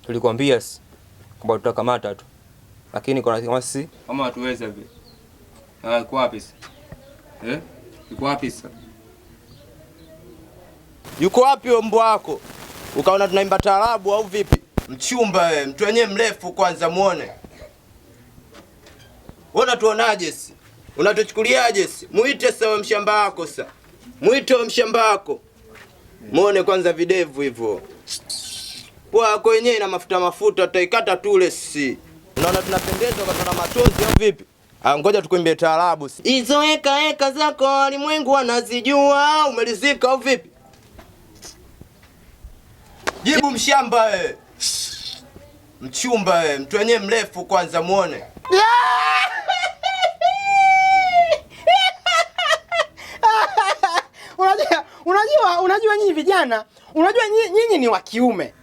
Tulikwambia kwamba tutakamata tu. Lakini kama sisi kama hatuweza vile. Yuko wapi sasa? Yuko wapi sasa? Yuko wapi mbwa wako? Ukaona tunaimba taarabu au vipi? Mchumba wewe, mtu wenyewe mrefu kwanza muone. Wewe tuonaje si? Unatuchukuliaje si? Muite sawa mshamba wako sasa. Muite mshamba wako. Muone kwanza videvu hivyo. Kwa yako wenyewe na mafuta tutaikata tule si. Unaona tunapendeza kwa tuna machozi au vipi? Ngoja tukuimbie taarabu si. Hizo eka zako walimwengu wanazijua, umelizika au vipi? Jibu mshamba wewe. Mchumba wewe, mtu wenyewe mrefu kwanza muone. Unajua nyinyi vijana, unajua nyinyi ni wa kiume.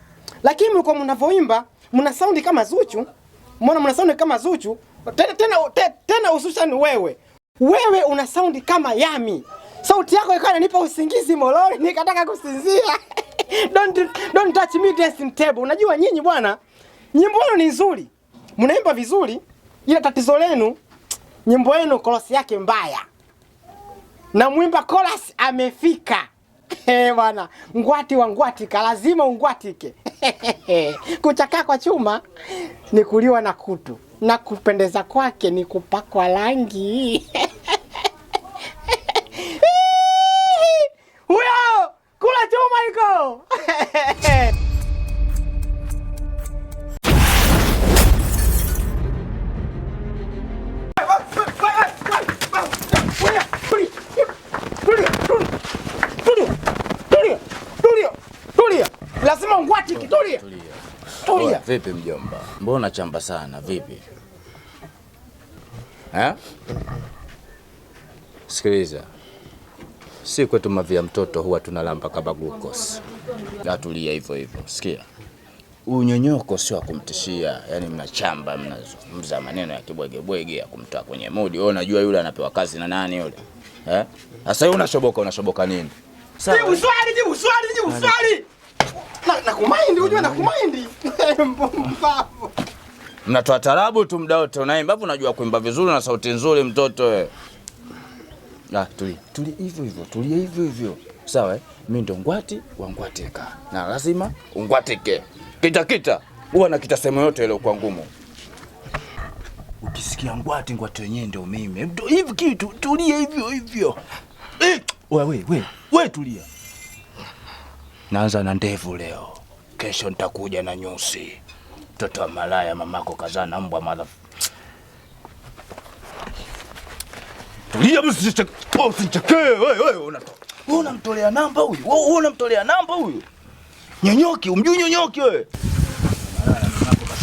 Lakini mko mnavoimba, mna sound kama Zuchu. Mbona mna sound kama Zuchu? Tena hususan wewe. Wewe una sound kama Yami. Sauti yako ikawa inanipa usingizi moloni, nikataka kusinzia. Don't touch me dressing table. Unajua nyinyi bwana, nyimbo yenu ni nzuri. Mnaimba vizuri, ila tatizo lenu nyimbo yenu chorus yake mbaya. Na mwimba chorus amefika. Bwana, ngwati wa ngwatika, lazima ungwatike. Kuchakaa kwa chuma ni kuliwa na kutu, na kupendeza kwake ni kupakwa rangi. Huyo kula chuma iko. Lazima ungwatike, tulia. Vipi mjomba? Mbona chamba sana vipi? Sikiliza. Si kwetu mavia mtoto huwa tunalamba kama glucose. Tulia hivyo. Sikia. Unyonyoko sio kumtishia, yani mnachamba mnazungumza maneno ya kibwege ya kumtoa kwenye modi. Wewe unajua yule anapewa kazi na nani yule? Sasa wewe unashoboka nini? Jibu swali. Nakumaindi, unajua nakumaindi. Mpumbavu. Mnatoa taarabu tu muda wote unaimba, hapo unajua kuimba vizuri na sauti nzuri mtoto wewe. Tulia hivyo. Sawa Mimi ndo ngwati wa ngwateka. Na lazima ungwatike. Kita. Huwa na kita sehemu yote ile kwa ngumu. Ukisikia ngwati wenyewe ndio mimi. Hivi kitu tulia hivyo. Wewe tulia. Naanza na ndevu leo. Kesho nitakuja na nyusi. Mtoto wa malaya mamako kazaa na mbwa madhafu. Tulia usicheke. Wewe unamtolea namba huyu. Nyonyoki, umjui nyonyoki wewe?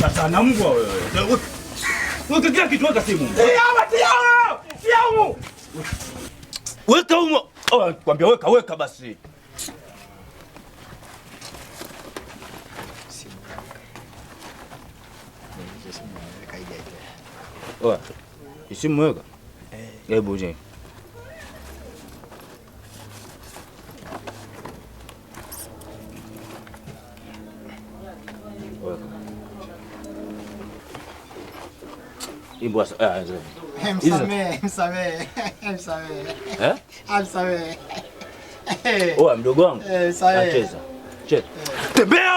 Sasa na mbwa wewe. Weka kila kitu, weka simu. Siamu. Weka humo. Kwambia weka basi. Isimu weka. Hebu je. Ibu Msamehe. Mdogo wangu. Cheza. Tembea!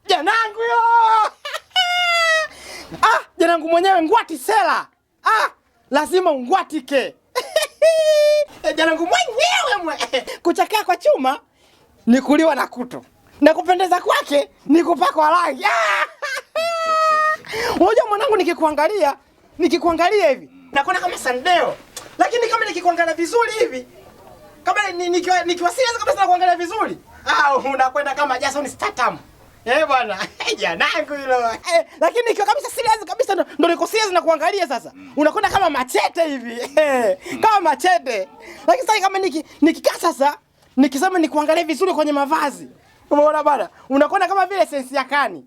Janangu yo! Janangu mwenyewe ngwati sela. Lazima ungwatike. Janangu mwenyewe kuchakaa kwa chuma ni kuliwa na kutu. Na kupendeza kwake ni kupakwa rangi. Unajua mwanangu nikikuangalia hivi nakuona kama Sandeo. Lakini kama nikikuangalia vizuri hivi, kama nikiwa serious kabisa nakuangalia vizuri, unakwenda kama Jason Statham. Bwana, janangu hilo. Lakini nikiwa kabisa serious kabisa ndo niko serious na kuangalia sasa. Unakwenda kama machete hivi. Kama machete. Lakini sasa kama nikikaa sasa, nikisema nikuangalia vizuri kwenye mavazi. Umeona bwana? Unakwenda kama vile sensi ya kani.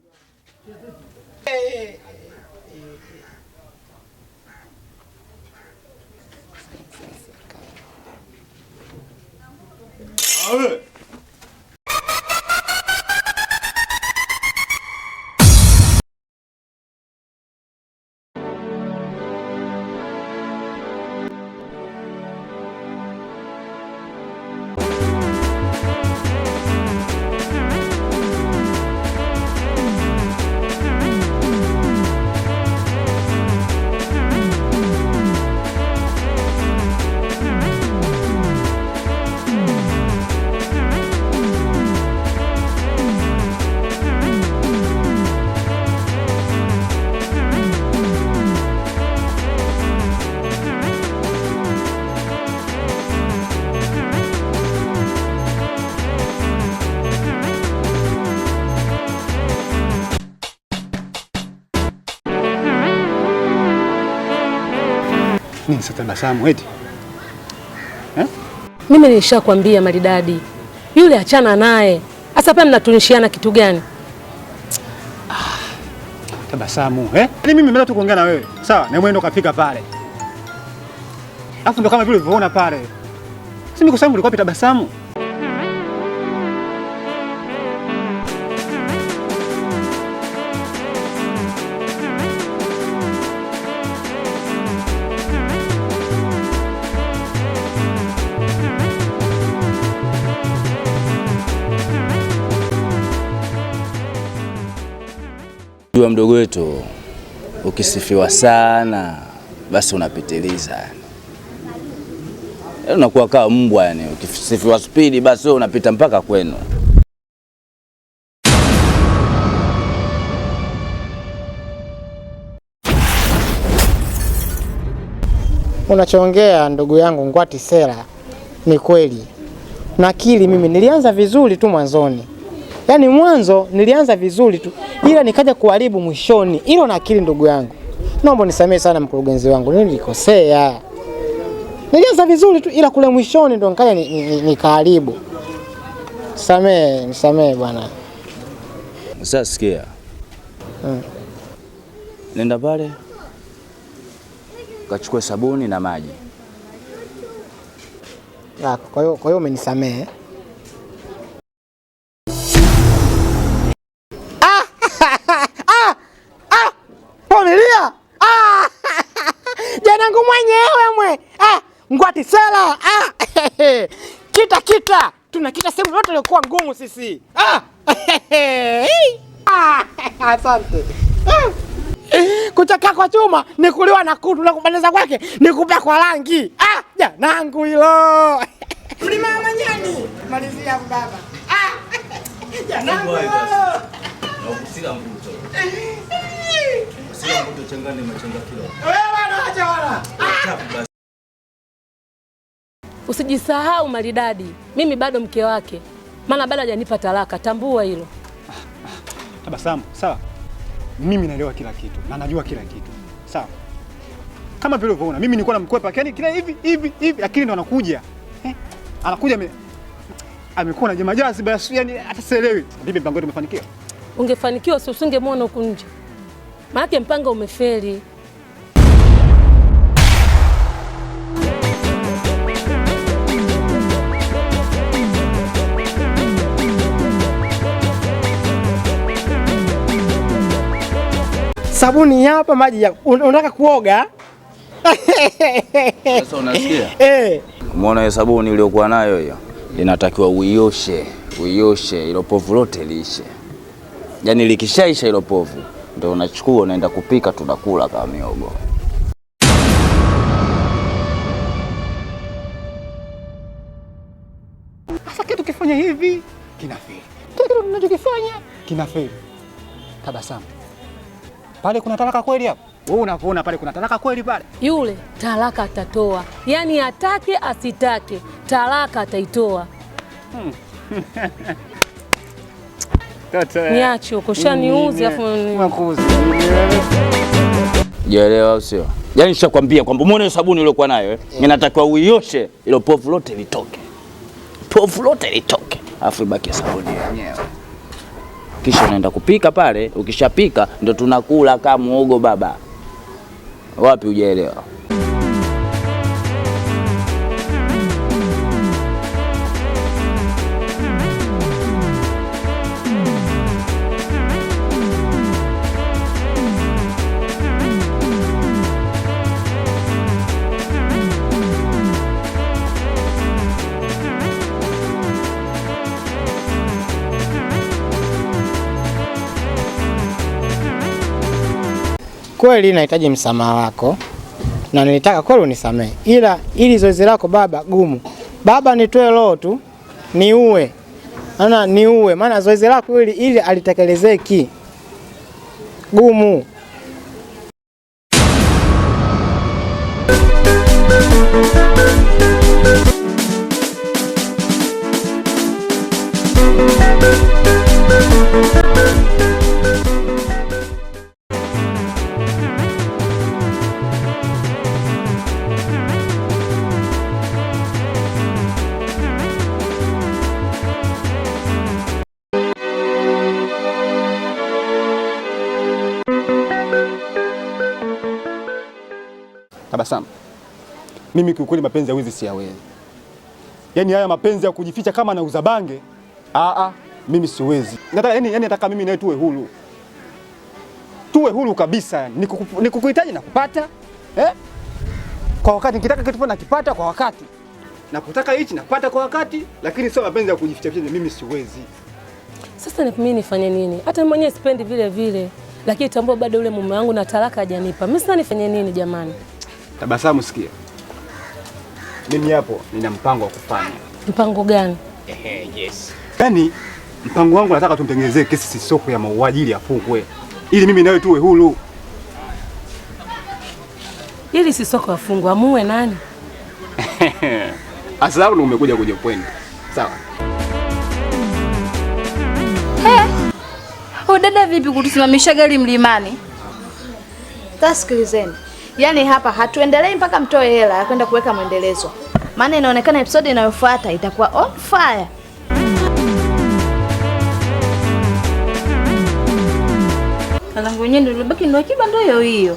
Nini sasa Tabasamu eti? Mimi nilishakwambia Maridadi, yule achana naye. Sasa pia mnatunishiana kitu gani? Tabasamu, Yaani mimi nimeenda tu kuongea na wewe. Sawa, na wewe ndo kafika pale. Alafu ndo kama vile ulivyoona pale. Si mimi kusema ulikuwa Tabasamu? Jua mdogo wetu, ukisifiwa sana basi unapitiliza. Yaani unakuwa kama mbwa yani, ukisifiwa spidi basi wewe unapita mpaka kwenu. Unachoongea ndugu yangu Ngwati Sera ni kweli. Nakili mimi nilianza vizuri tu mwanzoni. Yaani mwanzo nilianza vizuri tu, ila nikaja kuharibu mwishoni. Hilo nakili ndugu yangu. Naomba nisamee sana mkurugenzi wangu, nilikosea. Nilianza vizuri tu, ila kule mwishoni ndo nikaja nikaharibu. Nisamee bwana. Sasa sikia. Nenda pale kachukue sabuni na maji. Kwa hiyo umenisamee. Familia. Janangu mwenyewe Ngwati Sera. Kita. Tunakita sehemu yote ilikuwa ngumu sisi. Asante. Kuchaka kwa chuma ni kuliwa na kutu, na kubandeza kwake ni kupea kwa rangi. Janangu hilo. Mlima manyani. Malizia baba. Janangu. Usila mbuto. Usila mbuto changani machenga kilo. Wewe bwana acha wala. Usijisahau Maridadi, mimi bado mke wake. Maana bado hajanipa talaka, tambua hilo. Tabasamu, sawa. Mimi naelewa kila kitu na najua kila kitu. Sawa. Kama vile ulivyoona, mimi nilikuwa namkwepa, yani kila hivi, lakini ndo anakuja. Anakuja amekuwa na jemajazi basi, yani hata sielewi. Bibi, mpango wetu umefanikiwa? Ungefanikiwa si usingemwona huko nje. Maana mpango umefeli. Sabuni hapa, maji ya unataka kuoga? Sasa unasikia? Umeona hiyo sabuni iliyokuwa nayo hiyo? Inatakiwa uioshe ilo povu lote liishe. Yaani likishaisha ilo povu ndio unachukua unaenda kupika, tunakula kama miogo. Sasa kitu kifanya hivi kinafeli. Kitu tunachokifanya kinafeli. Tabasamu. Pale kuna talaka kweli hapo? Wewe unaona pale kuna talaka kweli pale? Yule talaka atatoa. Yaani atake asitake, talaka ataitoa. Niache ukoshaniuzi afu makuzi. Jaelewa sio? Yaani nishakwambia kwamba umeona sabuni iliyokuwa nayo inatakiwa uioshe ilo povu lote litoke. Povu lote litoke. Afu ibaki sabuni yenyewe. Kisha unaenda kupika pale, ukishapika ndio tunakula kama muogo baba. Wapi hujaelewa? Kweli nahitaji msamaha wako na nilitaka kweli unisamehe, ila ili zoezi lako baba gumu. Baba nitoe roho tu niue, maana zoezi lako ili alitekelezeki gumu. Tabasamu, mimi kiukweli mapenzi ya wizi siyawezi. Yaani haya mapenzi ya kujificha kama nauza bange, mimi siwezi. Nataka mimi nawe tuwe huru. Tuwe huru kabisa. Nikukuhitaji na kupata. Kwa wakati nikitaka kitu nakipata kwa wakati. Nakutaka hichi napata kwa wakati, lakini sio mapenzi ya kujificha ficha, mimi siwezi. Sasa mimi nifanye nini? Hata mwenyewe sipendi vile vile. Lakini tambua bado yule mume wangu na talaka hajanipa. Mimi sasa nifanye nini jamani? Tabasamu, sikia. Mimi hapo nina mpango wa kufanya. Mpango gani? Yes. Yaani mpango wangu nataka tumtengenezee kesi Sisoko ya mauaji ili afungwe. Ili mimi nawe tuwe huru. Ili Sisoko afungwe, amuue nani? Asabu umekuja kwenye point. Sawa. Dada vipi kutusimamisha gari mlimani? Tasikilizeni. Yaani hapa hatuendelei mpaka mtoe hela ya kwenda kuweka mwendelezo. Maana inaonekana episode inayofuata itakuwa on fire. Kalangu wenyewe ndio libaki ndio akiba ndio hiyo.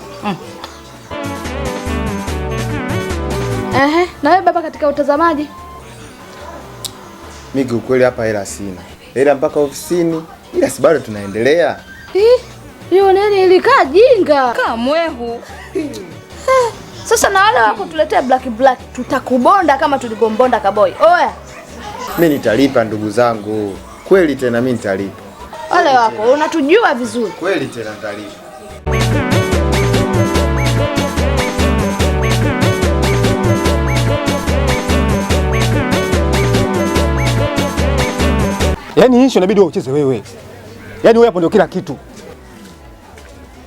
Na wewe baba katika utazamaji? Mimi ukweli hapa hela sina. Hela mpaka ofisini. Ila si bado tunaendelea. Hiyo nani ilikaa jinga? Kamwehu. Sasa na wale wako tuletea black tutakubonda kama tuligombonda Kaboy. Oya. Mimi nitalipa ndugu zangu. Kweli tena mimi nitalipa. Wale wako unatujua vizuri. Kweli tena nitalipa. Yaani hicho inabidi ucheze wewe. Yaani wewe hapo ndio kila kitu.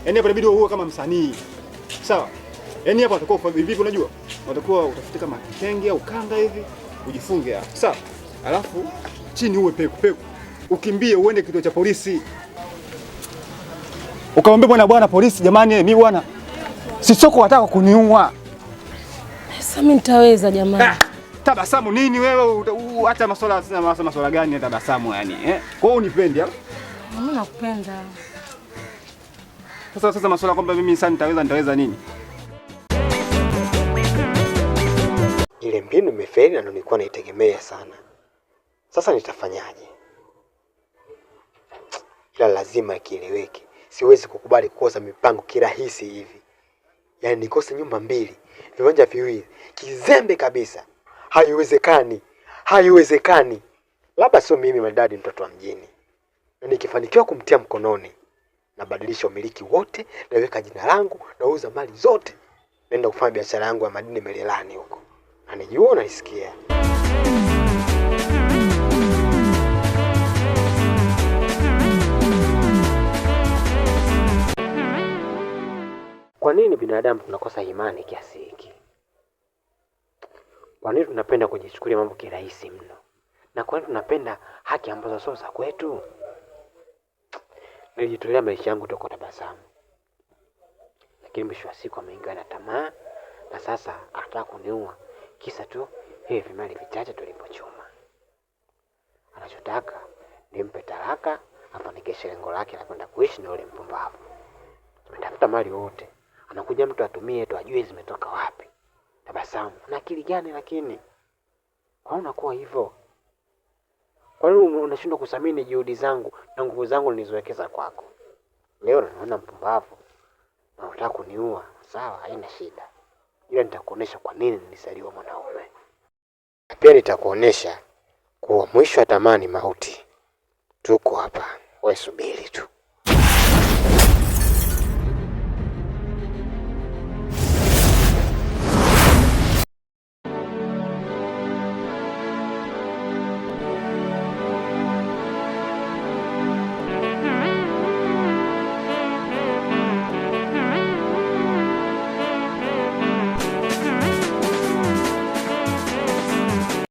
Yaani hapo inabidi uwe kama msanii. Sawa? Yaani hapo utakuwa vipi unajua? Utakuwa utafuta kama kitenge au kanga hivi, ujifunge hapo. Sawa? Alafu chini uwe peku. Ukimbie uende kituo cha polisi. Ukamwambia bwana polisi, jamani mimi bwana Sisoko wataka kuniua. Sasa mimi nitaweza jamani. Tabasamu nini wewe? Hata masuala gani ya tabasamu yani? Kwa hiyo unipendi au? Mimi nakupenda. Sasa masuala kwamba mimi sasa nitaweza nini? Ile mbinu imefeli na nilikuwa naitegemea sana. Sasa nitafanyaje? Ila lazima ikieleweke. Siwezi kukubali kukosa mipango kirahisi hivi. Yaani nikose nyumba 2, viwanja 2, kizembe kabisa. Haiwezekani. Labda sio mimi Maridadi mtoto wa mjini. Na nikifanikiwa kumtia mkononi, nabadilisha umiliki wote, naweka jina langu, nauza mali zote. Naenda kufanya biashara yangu ya madini Merelani huko. Na nijua naisikia. Kwa nini binadamu tunakosa imani kiasi hiki? Kwa nini tunapenda kujichukulia mambo kirahisi mno? Na kwa nini tunapenda haki ambazo sio za kwetu? Nilijitolea maisha yangu toka Tabasamu. Lakini mwisho wa siku ameingia na tamaa na sasa anataka kuniua kisa tu hivi vimali vichache tulipochuma. Anachotaka nimpe talaka afanikishe lengo lake la kwenda kuishi na yule mpumbavu. Tumetafuta mali wote. Anakuja mtu atumie tu ajue zimetoka wapi. Tabasamu, na akili gani lakini? Kwa nini unakuwa hivyo? Kwa nini unashindwa kuthamini juhudi zangu na nguvu zangu nilizowekeza kwako? Leo naona mpumbavu na unataka kuniua. Sawa, haina shida. Ila nitakuonesha kwa nini nilisaliwa mwanaume. Pia nitakuonesha kuwa mwisho wa tamani mauti. Tuko hapa. Wewe subiri tu.